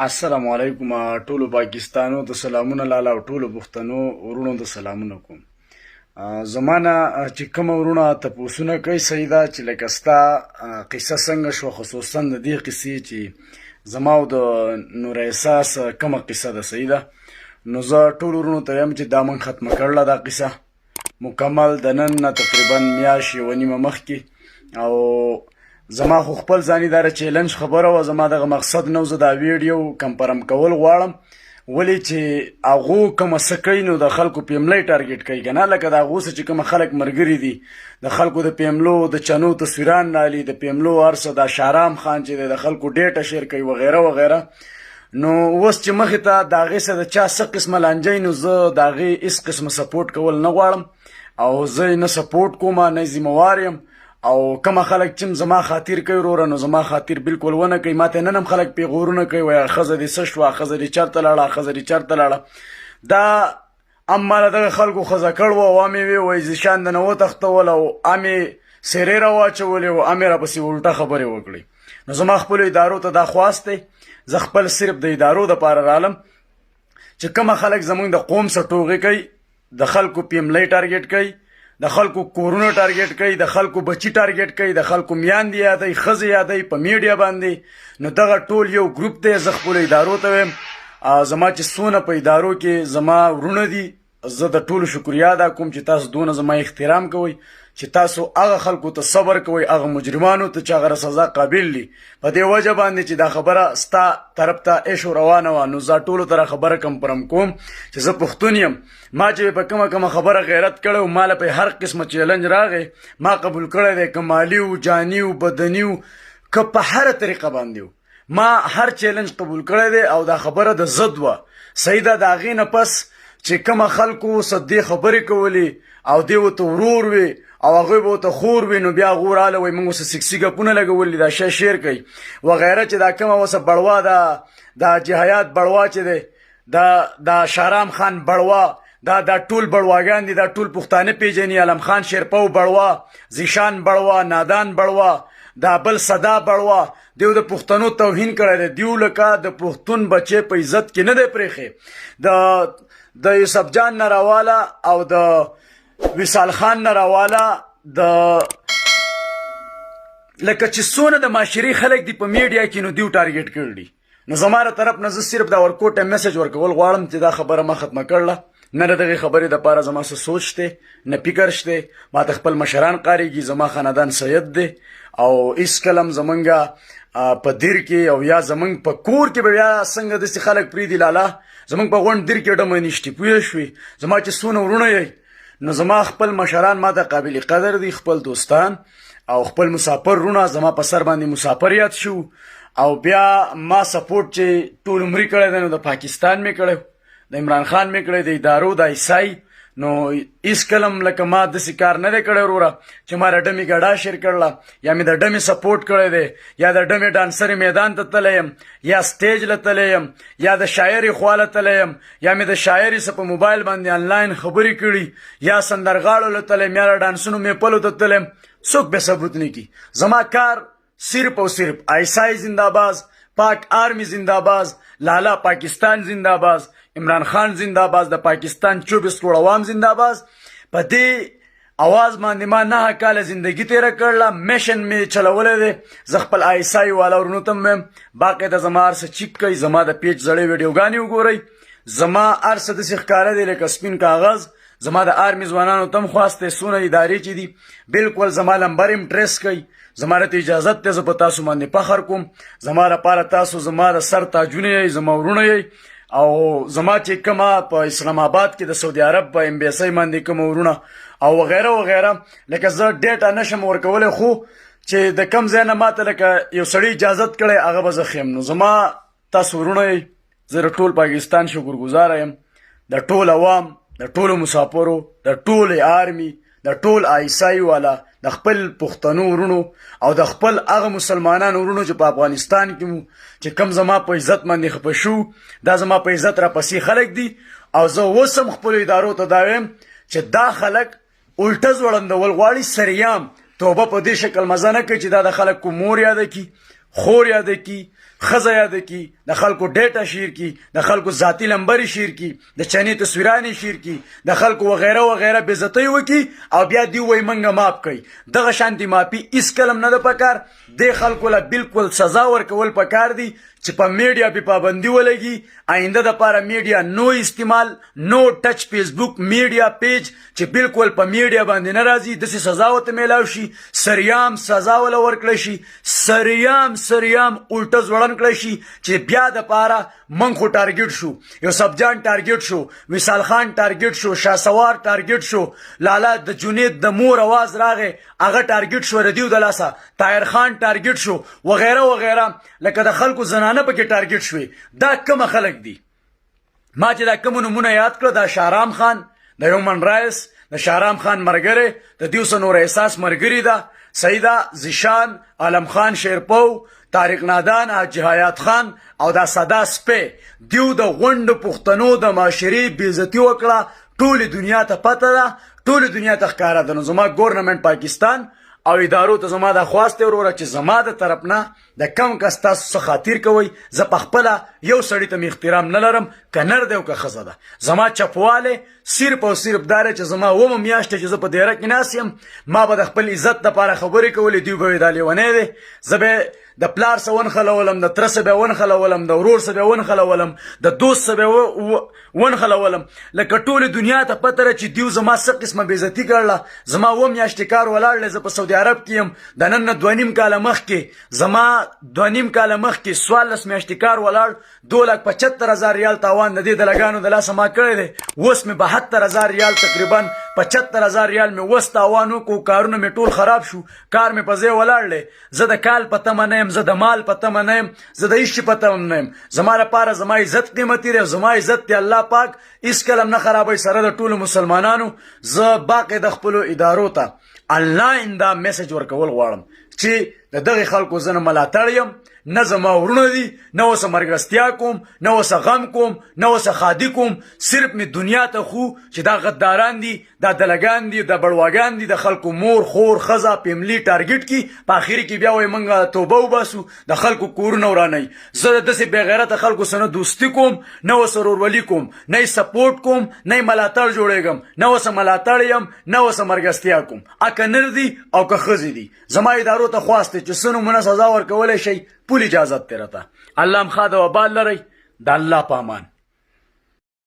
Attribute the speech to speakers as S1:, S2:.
S1: السلام علیکم ټولو پاکستانو ته سلامونه لاله او ټولو پښتنو ورونو ته سلامونه کوم. زمانه چې کوم ورونه تاسو کوي سیدا چې لکه ستا قصه څنګه شو، خصوصا د دې قصې چې زما او د نور احساس کومه قصه ده سیدا، نو زه ټول ورونو ته یم چې دا من ختمه کړله دا قصه مکمل د نن نه تقریبا میاشت یوه نیمه مخکې. او زما خو خپل ځاني دا چیلنج خبره وه، زما دغه مقصد نه و زه دا ویډیو کمپرم کول غواړم، ولې چې هغو کومه څه کوي نو د خلکو پیملی ټارګېټ کوي که نه، لکه د هغو څه چې کومه خلک ملګري دي د خلکو د پیملو د چنو تصویران رالي، د پیملو هر څه، دا شهرام خان چې دی د خلکو ډیټه شیر کوي وغیره وغیره. نو اوس چې مخې ته د هغې څه د چا څه قسمه لانجۍ، نو زه د هغې هېڅ قسمه سپورټ کول نه غواړم او زه یې نه سپورټ کوم نه ذمهوار یم. او کومه خلک چې زما خاطر کوي وروره، نو زما خاطر بالکل ونه کوي. ماته نن هم خلک پیغورونه کوي، وایي ښځه دې څه شوه، ښځه دې چېرته لاړه، ښځه دې چېرته لاړه. دا هم ماله دغه خلکو ښځه کړ وه او هم یې ویې وایي زیشان د نه وتښتول او هم یې څېرې راواچولې او هم یې راپسې الټه خبرې وکړې. نو زما خپلو ادارو ته دا خواست دی، زه خپل صرف د ادارو دپاره رالم چې کومه خلک زموږ د قوم څه ټوغې کوي، د خلکو پیملی ټارګېټ کوي، د خلکو کورونه ټارګېټ کوي، د خلکو بچي ټارګېټ کوي، د خلکو میاندې یادوي، ښځې یادوي په میډیا باندې. نو دغه ټول یو ګروپ دی. زه خپلو ادارو ته وایم زما چې څونه په ادارو کې زما ورونه دي، زه د ټولو شکریا ادا کوم چې تاسو دونه زما احترام کوئ، چې تاسو هغه خلکو ته صبر کوئ، هغه مجرمانو ته چې هغه سزا قابل دي. په دې وجه باندې چې دا خبره ستا طرف ته ایشو روانه وه، نو زه ټولو ته خبره کمپرم کوم چې زه پښتون یم. ما چې په کومه خبره غیرت کړی و، ما له په هر قسمه چیلنج راغی، ما قبول کړی دی، که مالي و، جاني و، بدني و، که په هره طریقه باندې و، ما هر چیلنج قبول کړی دی. او دا خبره د ضد وه سیده. د هغې نه پس چې کومه خلکو صدې خبرې کولې او دی ورته ورور وي او هغوی به ورته خور وي، نو بیا هغو راله وایي موږ ورسه سکسي ګپونه لګولي، دا شی شیر کوي وغیره، چې دا کومه اوسه بړوا دا جهایات بړوا چې دی، دا شهرام خان بړوا، دا ټول بړواګان دي، دا ټول پښتانه پیژني. علم خان شیرپو بړوا، زیشان بړوا، نادان بړوا، دا بل صدا بړوا، دیو د پښتنو توهین کړی دی. دیو لکه د پښتون بچی په عزت کې نه دی پرېښی. د یوسف جان نه راواله او د وصال خان نه راواله، د لکه چې څونه د معاشري خلک دي په میډیا کې، نو دیو ټارګېټ کړي. نو زما له طرف نه زه صرف دا ورکوټ ته میسج ورکول غواړم چې دا خبره ما ختمه کړله. نه د دغې خبرې دپاره زما څه سوچ شته، نه فکر شته. ما ته خپل مشران قاریږي، زما خاندان سید دی او هېڅکله هم زمونږ په دیر کې او یا زمونږ په کور کې به بیا څنګه داسې خلک پرېږدي لاله، زمونږ په غونډ دیر کې ډمه نشتي. پوه شوې؟ زما چې څونه ورونه یئ، نو زما خپل مشران ما ته قابل قدر دي، خپل دوستان او خپل مسافر رونه زما په سر باندې مسافر یاد شو. او بیا ما سپورټ چې ټول عمري کړی دی، نو د پاکستان مې کړی، د عمران خان مې کړی، د ادارو د عیسائی. نو هېڅکله هم لکه ما داسې کار نه دی کړی وروره چې ما د ډمې ګډا شیر کړله، یا مې د ډمې سپورټ کړی دی، یا د ډمې ډانسرې میدان ته تللی یم، یا سټیج له تللی یم، یا د شاعرې خوا له تللی یم، یا مې د شاعرې څه په موبایل باندې آنلاین خبرې کړي، یا سندرغاړو له تللی یم، یا د ډانسونو میپلو ته تللی یم. څوک به ثبوت نه کړي. زما کار صرف او صرف آیسائی زنده‌باد، پاک آرمی زنده‌باد، لالا پاکستان زنده‌باد، عمران خان زنده‌باد، د پاکستان 24 کروڑ عوام زنده‌باد. په دې اواز باندې ما 9 کاله زندگی تیره کړله، میشن مې چلولی دی. زه خپل آیسائی والا ورونو ته هم وایم باقاعده زما هر څه چیک کوئ، زما د پیج زړې ویډیوګانې وګورئ، زما هر څه داسې ښکاره دی لکه سپین کاغذ. زما د آرمي ځوانانو ته هم خواست دی، څونه ادارې چې دي بالکل زما لمبر هم ټریس کوي. زما راته اجازت دی، زه په تاسو باندې فخر کوم. زما لپاره تاسو زما د سر تاجونه یئ، زما ورونه یئ. او زما چې کومه په اسلام آباد کې د سعودي عرب په امبیسۍ باندې کوم ورونه او وغیره وغیره، لکه زه ډیټه نشم ورکولی، خو چې د کم ځای نه ماته لکه یو سړي اجازت کړی هغه به زه ښیم. نو زما تاسو ورونه یئ، زه د ټول پاکستان شکرګزاره یم، د ټول عوام، د ټولو مسافرو، د ټولې آرمي، د ټول آیسائی والا، د خپل پښتنو ورونو او د خپل هغه مسلمانانو ورونو چې په افغانستان کې مو چې کم زما په عزت باندې خفه شو، دا زما په عزت راپسې خلک دي. او زه اوس هم خپلو ادارو ته دا وایم چې دا خلک الټه ځوړندول غواړي، سریام توبه په دې شکل مزه نه کوي چې دا د خلکو مور یاده کي، خور یاده کي، ښځه یاده کی، د خلکو ډیټا شیر کی، د خلکو ذاتی نمبر شیر کی، د چینی تصویرانې شیر کی، د خلکو وغیره وغیره بېزتۍ وکي او بیا دی وایي موږ ماف کوي. دغه شانتې مافي هېڅ کلم نه ده پکار. دې خلکو له بالکل سزا ورکول پکار دي چې په میډیا پې پابندي ولګي. آینده دپاره میډیا نو استعمال، نو ټچ فیسبوک میډیا پیج چې بالکل په میډیا باندې نه راځي، داسې سزا ورته میلاو شي، سریام سزا وله ورکړی شي، سریام الټه ځوړن کړی شي چې بیا دپاره موږ خو ټارګېټ شو، یوسف جان ټارګېټ شو، وصال خان ټارګېټ شو، شهسوار ټارګېټ شو، لالا د جنید د مور اواز راغی هغه ټارګېټ شو ردیو د لاسه، طاهر خان ټارګېټ شو، وغیره وغیره. لکه د خلکو زنانه پکې ټارګېټ شوې. دا کومه خلک دي؟ ما چې دا کومو نومونه یاد کړه، دا شهرام خان د هیومن رایټس، د شهرام خان ملګری، د دیوسه نور احساس ملګري ده، سیده زیشان، عالم خان شیرپو، طارق نادان، حاجي حیات خان او دا ساده سپی. دیو د غونډو پښتنو د معاشرې بېعزتي وکړه. ټولې دنیا ته پته ده، ټولې دنیا ته ښکاره ده. نو زما ګورنمنټ پاکستان او ادارو ته زما دا خواست دی وروره چې زما د طرف نه د کم کس تاسو څه خاطر کوئ. زه پخپله یو سړي ته مې احترام نه لرم، که نر دی او که ښځه ده. زما چپوالی صرف او صرف دا دی چې زما اومه میاشته چې زه په دیره کې ناست یم، ما به د خپل عزت دپاره خبرې کولې، دوی به وایي دا لیونی دی. زه به د پلار څه ونښلولم، د تره څه به ونښلولم، د ورور څه به ونښلولم، د دوست څه به ونښلولم. لکه ټولې دنیا ته پته ده چې دیو زما څه قسمه بېعزتي کړله. زما اووه میاشتې کار ولاړ دی، زه په سعودي عرب کې یم. د نن نه 2.5 کاله مخکې زما 2.5 کاله مخکې 14 میاشتې کار ولاړ، 2,75,000 ریال تاوان د دې د لګانو د لاسه ما کړی دی. اوس مې 72,000 ریال تقریبا 75,000 ریال مې اوس تاوان وکړو. کارونه مې ټول خراب شو، کار مې په ځای ولاړ دی. زه د کال په تمه نه یم، زه د مال په تمه نه یم، زه د هېڅ شي په تمه نه یم. زما لپاره زما عزت قیمتي دی، زما عزت دی الله پاک هېڅ کله نه خرابوي. سره د ټولو مسلمانانو زه باقي د خپلو ادارو ته آنلاین دا میسج ورکول غواړم چې د دغې خلکو زه نه ملاتړ یم، نه زما ورونه دي، نه اوسه مرګستیا کوم، نه اوسه غم کوم، نه اوسه خادي کوم. صرف مې دنیا ته خو چې دا غداران دي، دا دلګان دي، دا بړواګان دي، د خلکو مور خور ښځه فیملي ټارګېټ کي، په اخر کې بیا وایي موږ توبه وباسو، د خلکو کورونه ورانوي. زه د داسې بېغیرته خلکو سره نه دوستي کوم، نه اوسه ورورولي کوم، نه یې سپورټ کوم، نه یې ملاتړ جوړېږم، نه اوسه ملاتړ یم، نه اوسه مرګستیا کوم. که نر دي او که ښځې دي، زما ادارو ته خواست دی چې څه نومونه سزا ورکولی شئ، پول اجازت دی راته. الله م ښه د وبال لرئ. د الله په امان.